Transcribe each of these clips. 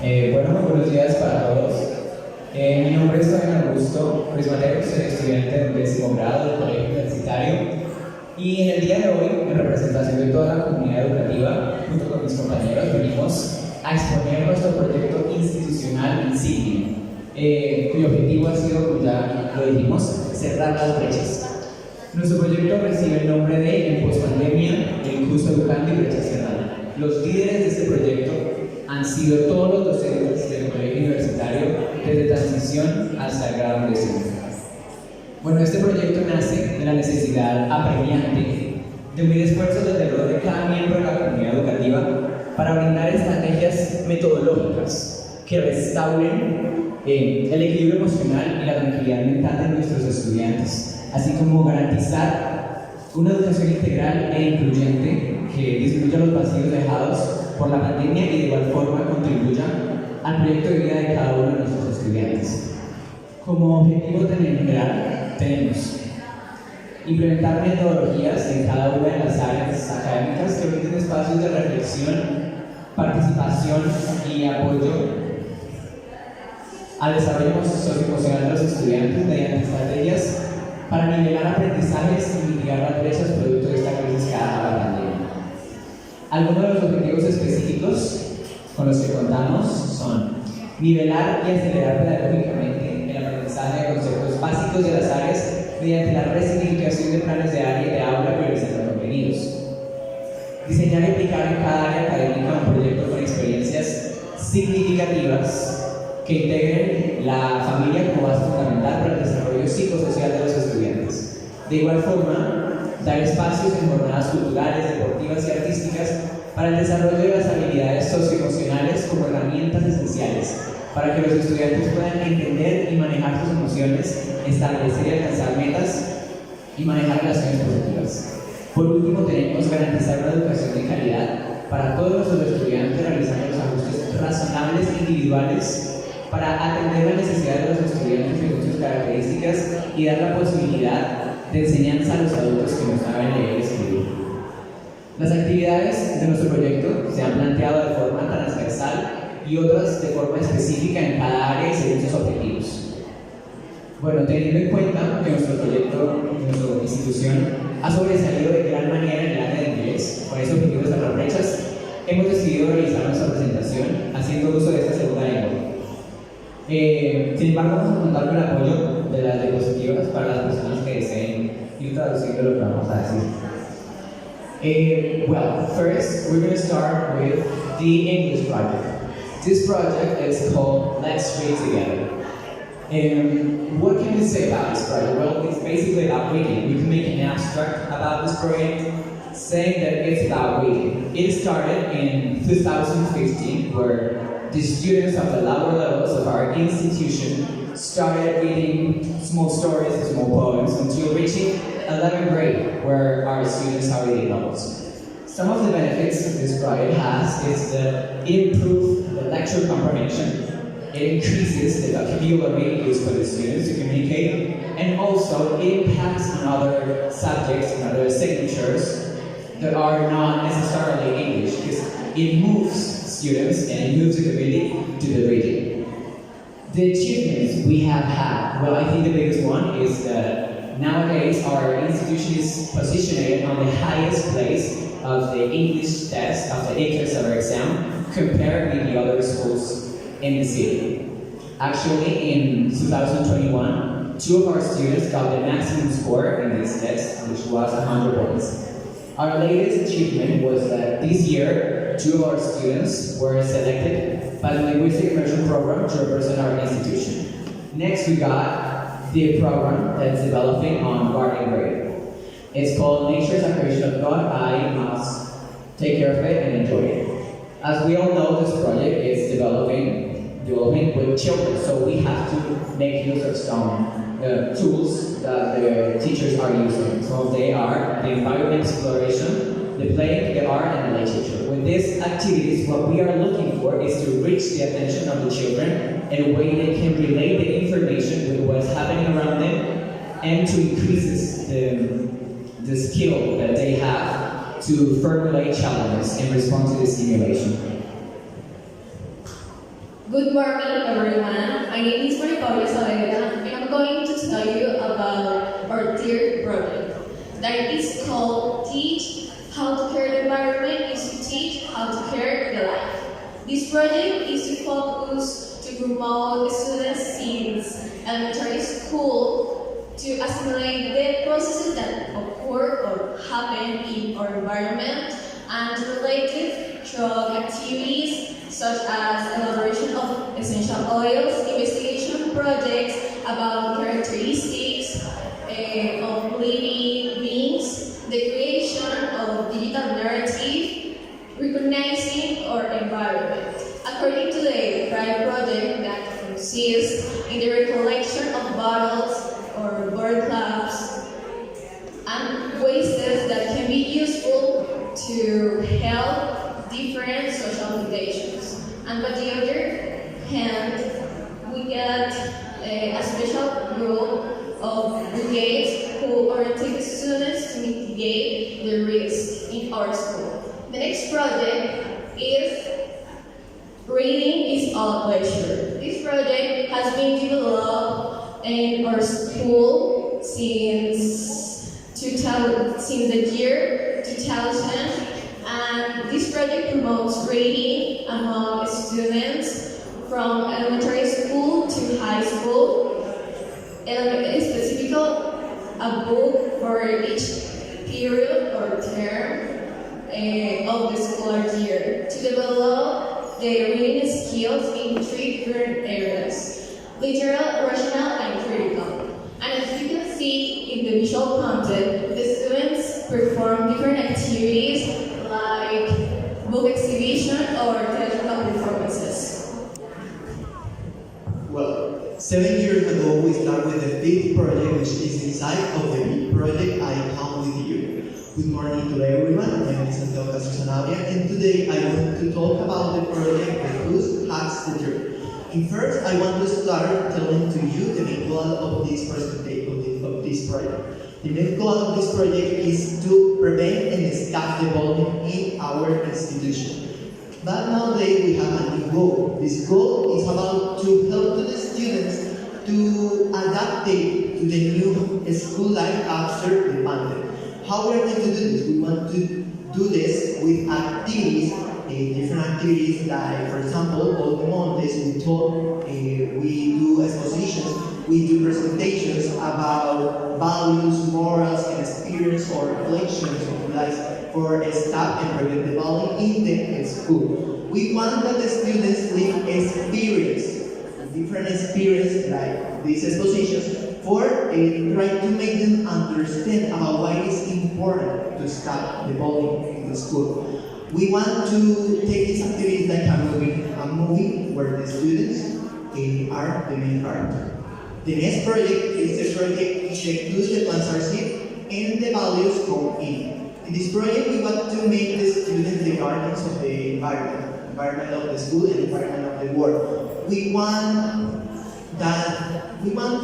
Buenos días para todos. Mi nombre es Augusto Ruiz Mateos, soy estudiante del 10º grado del Colegio Universitario y en el día de hoy, en representación de toda la comunidad educativa, junto con mis compañeros, venimos a exponer nuestro proyecto institucional insignia, cuyo objetivo ha sido, como ya lo dijimos, cerrar las brechas. Nuestro proyecto recibe el nombre de En pospandemia, el justo educando y brecha cerrada. Los líderes de este proyecto han sido todos los docentes del Colegio Universitario desde transición hasta el grado de décimo. Este proyecto nace de la necesidad apremiante de unir esfuerzos desde el rol de cada miembro de la comunidad educativa para brindar estrategias metodológicas que restauren el equilibrio emocional y la tranquilidad mental de nuestros estudiantes, así como garantizar una educación integral e incluyente que disminuya los vacíos dejados por la pandemia y de igual forma contribuya al proyecto de vida de cada uno de nuestros estudiantes. Como objetivo general tenemos implementar metodologías en cada una de las áreas académicas que brinden espacios de reflexión, participación y apoyo al desarrollo socioemocional de los estudiantes mediante estrategias para nivelar aprendizajes y mitigar las brechas producto de esta crisis que ha dado la pandemia. Algunos de los objetivos específicos con los que contamos son nivelar y acelerar pedagógicamente el aprendizaje de conceptos básicos de las áreas mediante la resignificación de planes de área y de aula priorizando contenidos. Diseñar y aplicar en cada área académica un proyecto con experiencias significativas que integren la familia como base fundamental para el desarrollo psicosocial de los estudiantes. De igual forma, dar espacios en jornadas culturales, deportivas y artísticas para el desarrollo de las habilidades socioemocionales como herramientas esenciales para que los estudiantes puedan entender y manejar sus emociones, establecer y alcanzar metas y manejar relaciones positivas. Por último, tenemos garantizar una educación de calidad para todos nuestros estudiantes, realizando los ajustes razonables e individuales para atender las necesidades de los estudiantes según sus características y dar la posibilidad de enseñanza a los adultos que no saben leer y escribir. Las actividades de nuestro proyecto se han planteado de forma transversal y otras de forma específica en cada área y según sus objetivos. Teniendo en cuenta que nuestro proyecto, nuestra institución, ha sobresalido de gran manera en el área de inglés, con ese objetivo de cerrar brechas, hemos decidido realizar nuestra presentación haciendo uso de esta segunda lengua. Sin embargo, vamos a contar con el apoyo de las diapositivas para las personas que deseen ir traduciendo lo que vamos a decir. First, we're going to start with the English project. This project is called Let's Read Together. What can we say about this project? Well, it's basically about reading. We can make an abstract about this project saying that it's about reading. It started in 2015, where the students of the lower levels of our institution started reading small stories and small poems until reaching 11th grade, where our students are reading novels. Some of the benefits this project has is that it improves the lecture comprehension, it increases the vocabulary used by the students to communicate, and also it impacts on other subjects and other signatures that are not necessarily English, because it moves students and it moves the community to the reading. The achievements we have had, I think the biggest one is that nowadays our institution is positioned on the highest place of the English test, of the ICFES or exam, compared with the other schools in the city. Actually, in 2021, 2 of our students got the maximum score in this test, which was 100 points. Our latest achievement was that this year, 2 of our students were selected by the Linguistic Immersion Program to represent our institution. Next, we got the program that's developing on garden grade. It's called Nature's a Creation of God. I must take care of it and enjoy it. As we all know, this project is developing with children, so we have to make use of some tools that the teachers are using. So they are the environment exploration, the play, the art, and the literature. With these activities, what we are looking for is to reach the attention of the children in a way they can relate the information with what's happening around them and to increase the skill that they have to formulate challenges and respond to the stimulation. Good morning, everyone. My name is Saavedra, and I'm going to tell you about our third project that is called Teach How to Care the Environment is to Teach How to Care the Life. This project is to focus to promote students since elementary school to assimilate the processes that occur or happen in our environment and related through activities such as elaboration of essential oils, investigation projects about characteristics of living beings, the creation of digital narrative, recognizing our environment. According to the prior project that consists in the recollection of bottles or bird clubs and wastes that can be useful to help different social mutations. And by the other hand, we get a special group of brigades who orientate students to mitigate the risk in our school. The next project is Reading is All Pleasure. This project has been developed in our school since the year 2000. And this project promotes reading among students from elementary school to high school, specifically a book for each period or term of the school year to develop the reading skills in 3 different areas: literal, rational, and critical. And as you can see in the visual content, the students perform different activities like book exhibition or theatrical performances. Well, 7 years ago we started with the 5th project, which is inside of the big project I Come With You. Good morning to everyone, my name is Santiago Sanabria, and today I want to talk about the project that Who's Hacks the Dirt. And first, I want to start telling to you the main goal of this project. The main goal of this project is to prevent and stop the bullying in our institution. But nowadays we have a new goal. This goal is about to help to the students to adapt to the new school life after the pandemic. How we are going to do this? We want to do this with activities, different activities like, for example, all the Mondays we talk, we do expositions, we do presentations about values, morals, and experience or reflections of life for staff and prevent the bullying in the school. We want that the students live different experience like these expositions for trying to make them understand about why it is important to stop the bullying in the school. We want to take these activities like a movie where the students are the main character. The next project is the project Introduce the Plantarship and the Values Come In. In this project, we want to make the students the guardians of the environment of the school and environment of the world. We want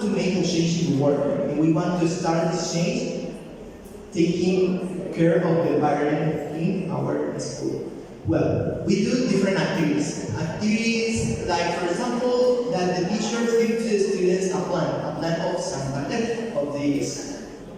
to make a change in the world, and we want to start this change taking care of the environment in our school. Well, we do different activities. Activities like, for example, that the teachers give to the students a plan of Santander, of the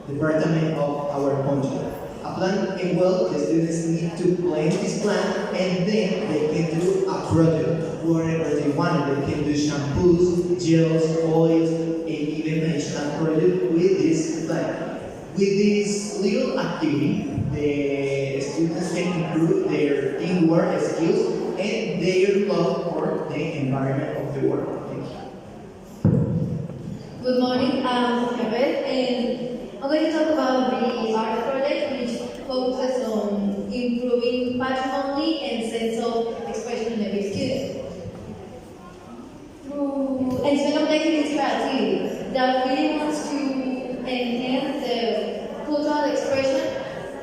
department of our country. A plan, and well, the students need to plan this plan, and then they can do a project wherever they want. They can do shampoos, gels, oils, and even mention a project with this plan. With this little activity, the students can improve their teamwork skills and their love for the environment of the world. Thank you. Good morning, I'm Herbert, and I'm going to talk about the art project, which focuses on improving patrimony and sense of expression in every student. And its main objective is creativity. That really wants to enhance the cultural expression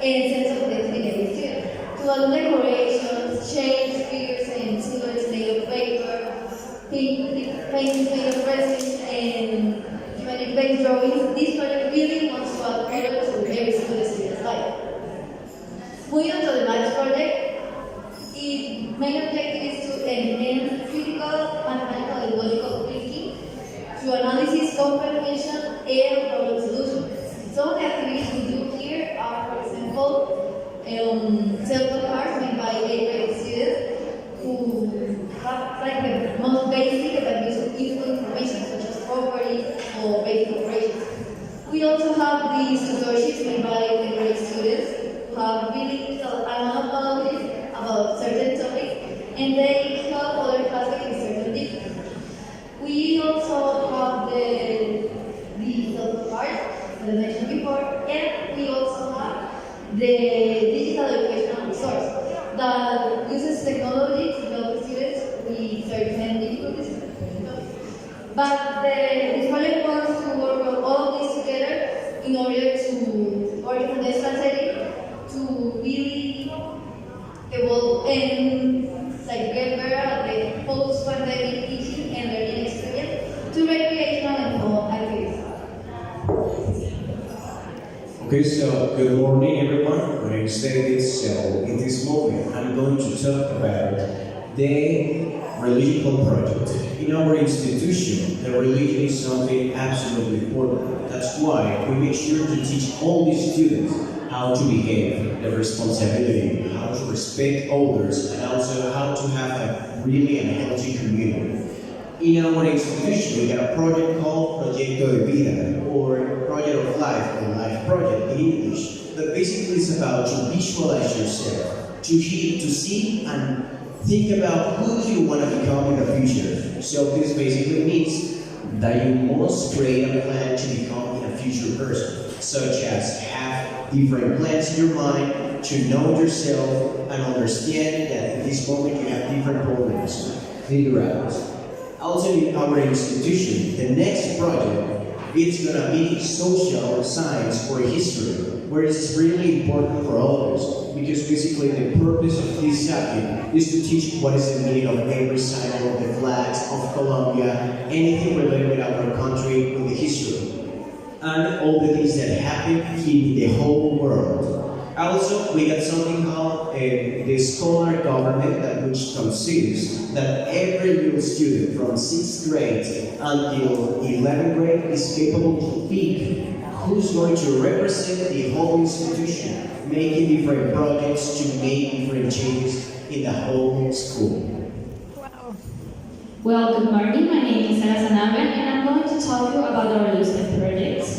and sense of identity in every student. To add decorations, shapes, figures, and silhouettes made of paper, paintings made of resin, and geometric-based drawings, this project really wants to add color to every single student's life. Moving on to the next project, its main objective is to enhance critical and comprehension and problem solution. Some of the activities we do here are, for example, several cards made by 8th grade students who have like the most basic and useful information such as properties or basic operations. We also have these tutorial sheets made by 8th grade students who have really a lot of knowledge about certain topics and they help other classes in certain different. We also have the self-part that I mentioned before, and we also have the digital educational resource that uses technology to help students with certain difficulties. But this project wants to work on all of this together in order to organize this translating to really evolve and get better at the post-pandemic teaching and learning experience to recreational and fun activities. Okay, so good morning everyone. My name is David. So in this moment I'm going to talk about the religion project. In our institution, the religion is something absolutely important. That's why we make sure to teach all the students how to behave, the responsibility, how to respect others, and also how to have a really healthy community. In our institution, we have a project called Proyecto de Vida, or Project of Life, or Life Project in English, that basically is about to visualize yourself, to hear, to see, and think about who you want to become in the future. So this basically means that you must create a plan to become a future person, such as have different plans in your mind to know yourself and understand that in this moment you have different problems to figure out. Also in our institution, the next project is going to be social science or history, where it's really important for others, because basically the purpose of this subject is to teach what is the meaning of every sign of the flags of Colombia, anything related with our country, with the history, and all the things that happen in the whole world. Also, we got something called the scholar government, that which consists that every little student from 6th grade until 11th grade is capable to pick who's going to represent the whole institution, making different projects to make different changes in the whole school. Well, good morning. My name is Rosario, and I'm going to talk to you about our list of projects.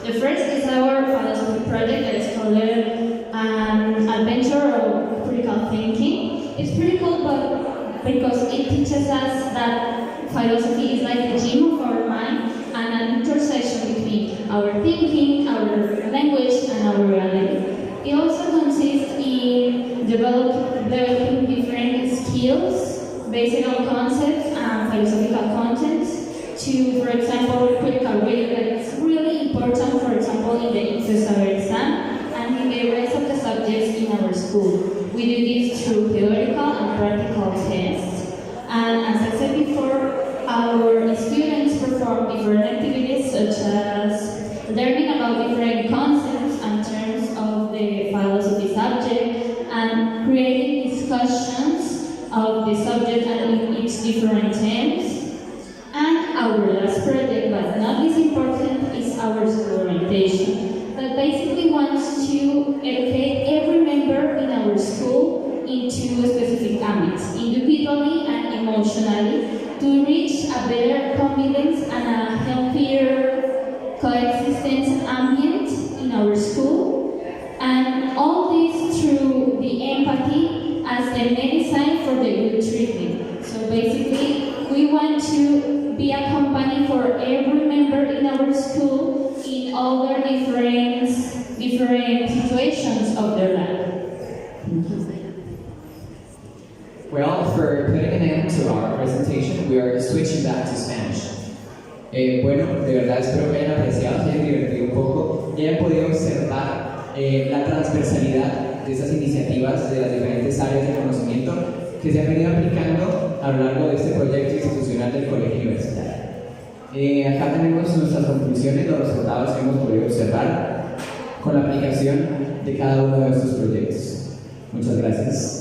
The first is our philosophy project that is called an adventure of critical thinking. It's pretty cool, but because it teaches us that philosophy is like the gym of our mind and an intersection between our thinking, our language, and our reality. It also consists in developing different skills based on concepts and philosophical contents to, for example, critical reading that is really important, for example, in the ICESAR exam and in the rest of the subjects in our school. We do this through theoretical and practical tests. And as I said before, our students perform different activities such as learning about different concepts and terms of the philosophy subject and creating discussions of the subject and its different themes. And our last project, but not least important, is our school orientation, that basically wants to educate every member in our school into specific ambits, individually and emotionally, to reach a better convivence and a healthier coexistence ambient in our school. And all this through the empathy as the medicine for the good treatment. So basically, we want to be a company for every member in our school in all their different situations of their life. Well, for putting an end to our presentation, we are switching back to Spanish. Bueno, de verdad espero que hayan apreciado, se hayan divertido un poco y hayan podido observar la transversalidad de esas iniciativas de las diferentes áreas de conocimiento que se han venido aplicando a lo largo de este proyecto institucional del Colegio Universitario. Acá tenemos nuestras conclusiones, los resultados que hemos podido observar con la aplicación de cada uno de estos proyectos. Muchas gracias.